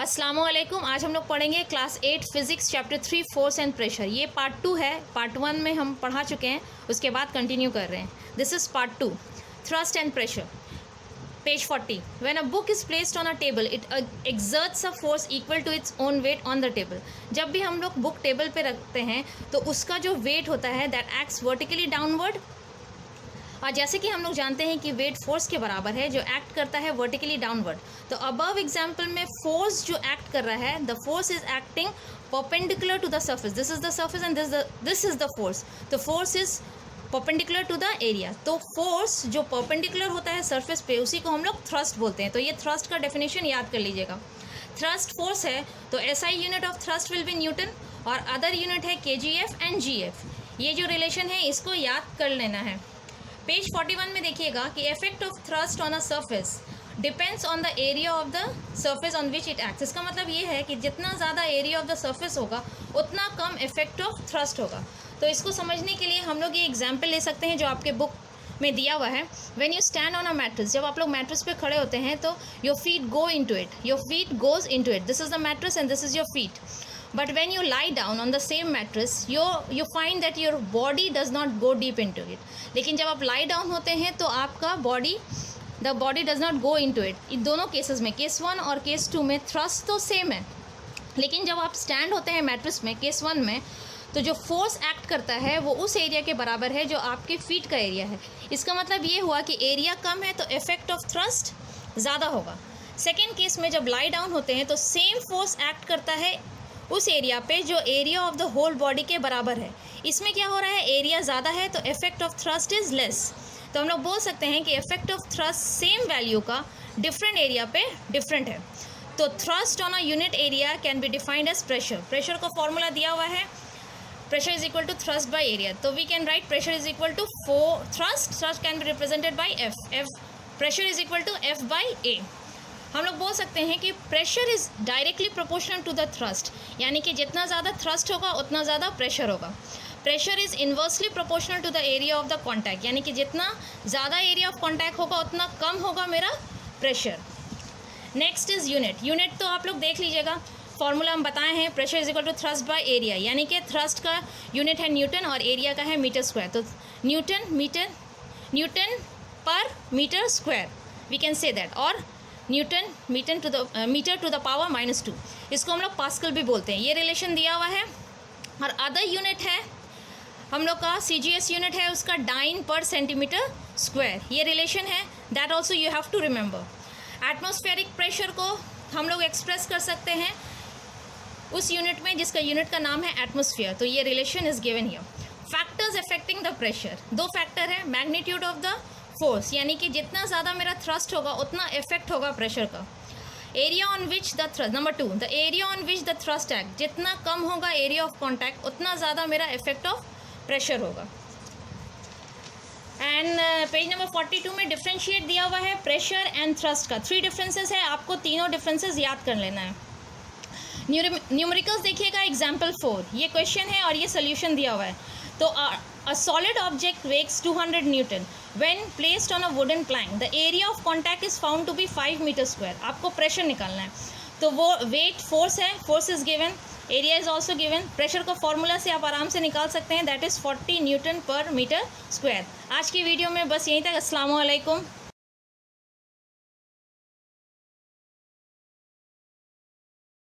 अस्सलामुअलैकुम। आज हम लोग पढ़ेंगे class 8 physics chapter 3 force and pressure. ये पार्ट 2 है। पार्ट 1 में हम पढ़ा चुके हैं, उसके बाद कंटिन्यू कर रहे हैं। This is part 2, thrust and pressure. Page 40। When a book is placed on a table, it exerts a force equal to its own weight on the table. जब भी हम लोग बुक टेबल पे रखते हैं तो उसका जो वेट होता है दैट एक्ट्स वर्टिकली डाउनवर्ड, और जैसे कि हम लोग जानते हैं कि वेट फोर्स के बराबर है जो एक्ट करता है वर्टिकली डाउनवर्ड। तो अबव एग्जाम्पल में फोर्स जो एक्ट कर रहा है, the force is acting perpendicular to the surface. This is the surface and this is the force. तो force is perpendicular to the area. तो फोर्स जो परपेंडिकुलर होता है सरफेस पे उसी को हम लोग थ्रस्ट बोलते हैं। तो ये थ्रस्ट का डेफिनेशन याद कर लीजिएगा। थ्रस्ट फोर्स है तो SI unit of thrust will be Newton और अदर यूनिट है केजीएफ एंड जीएफ। ये जो रिलेशन है इसको याद कर लेना है। पेज 41 में देखिएगा कि effect of thrust on a surface depends on the area of the surface on which it acts. इसका मतलब ये है कि जितना ज़्यादा एरिया ऑफ द सरफेस होगा उतना कम इफेक्ट ऑफ थ्रस्ट होगा। तो इसको समझने के लिए हम लोग ये एग्जाम्पल ले सकते हैं जो आपके बुक में दिया हुआ है। When you stand on a mattress, जब आप लोग मैट्रेस पे खड़े होते हैं तो your feet go into it, your feet goes into it. This is the mattress and this is your feet. But when you lie down on the same mattress, you find that your body does not go deep into it. लेकिन जब आप lie down होते हैं तो आपका the body does not go into it. इन दोनों cases में, case 1 और केस 2 में थ्रस्ट तो सेम है, लेकिन जब आप स्टैंड होते हैं मैट्रेस में केस 1 में तो जो फोर्स एक्ट करता है वो उस एरिया के बराबर है जो आपके फीट का एरिया है। इसका मतलब ये हुआ कि एरिया कम है तो इफेक्ट ऑफ थ्रस्ट ज़्यादा होगा। सेकेंड केस में जब लाई डाउन होते हैं तो सेम फोर्स एक्ट करता है उस एरिया पे जो area of the whole body के बराबर है। इसमें क्या हो रहा है, एरिया ज़्यादा है तो effect of thrust is less. तो हम लोग बोल सकते हैं कि effect of thrust same value का डिफरेंट एरिया पे डिफरेंट है। तो thrust on a unit area can be defined as pressure. Pressure का फॉर्मूला दिया हुआ है, pressure is equal to thrust by area. तो we can write pressure is equal to thrust can be represented by F pressure is equal to F by A. हम लोग बोल सकते हैं कि pressure is directly proportional to the thrust, यानी कि जितना ज़्यादा थ्रस्ट होगा उतना ज़्यादा प्रेशर होगा। Pressure is inversely proportional to the area of the contact, यानी कि जितना ज़्यादा एरिया ऑफ कॉन्टैक्ट होगा उतना कम होगा मेरा pressure. Next is unit. Unit तो आप लोग देख लीजिएगा, फॉर्मूला हम बताए हैं, pressure is equal to thrust by area, यानी कि थ्रस्ट का यूनिट है न्यूटन और एरिया का है मीटर स्क्वायर। तो newton per metre square we can say that, और मीटर टू द पावर -2, इसको हम लोग पास्कल भी बोलते हैं। ये रिलेशन दिया हुआ है। और अदर यूनिट है हम लोग का CGS यूनिट है, उसका डाइन पर सेंटीमीटर स्क्वायर, ये रिलेशन है। That also you have to remember. Atmospheric pressure को हम लोग एक्सप्रेस कर सकते हैं उस यूनिट में जिसका यूनिट का नाम है एटमॉस्फेयर। तो ये relation is given here. Factors affecting the pressure, दो फैक्टर है। मैग्नीट्यूड ऑफ द फोर्स, यानी कि जितना ज़्यादा मेरा थ्रस्ट होगा उतना इफेक्ट होगा प्रेशर का। Area on which the thrust, number 2 the area on which the thrust act, जितना कम होगा एरिया ऑफ कॉन्टैक्ट उतना ज़्यादा मेरा इफेक्ट ऑफ प्रेशर होगा। एंड पेज नंबर 42 में डिफ्रेंशिएट दिया हुआ है प्रेशर एंड थ्रस्ट का। 3 डिफरेंसेस है, आपको तीनों डिफरेंसेस याद कर लेना है। न्यूमेरिकल्स देखिएगा, एग्जाम्पल 4 ये क्वेश्चन है और ये सोल्यूशन दिया हुआ है। तो a solid object weighs 200 Newton when placed on a wooden plank. The area of contact is found to be 5 meter square. आपको प्रेशर निकालना है, तो वो वेट फोर्स है, force is given, area is also given. Pressure को formula से आप आराम से निकाल सकते हैं, that is 40 Newton per metre square. आज की वीडियो में बस यहीं तक। अस्सलाम वालेकुम।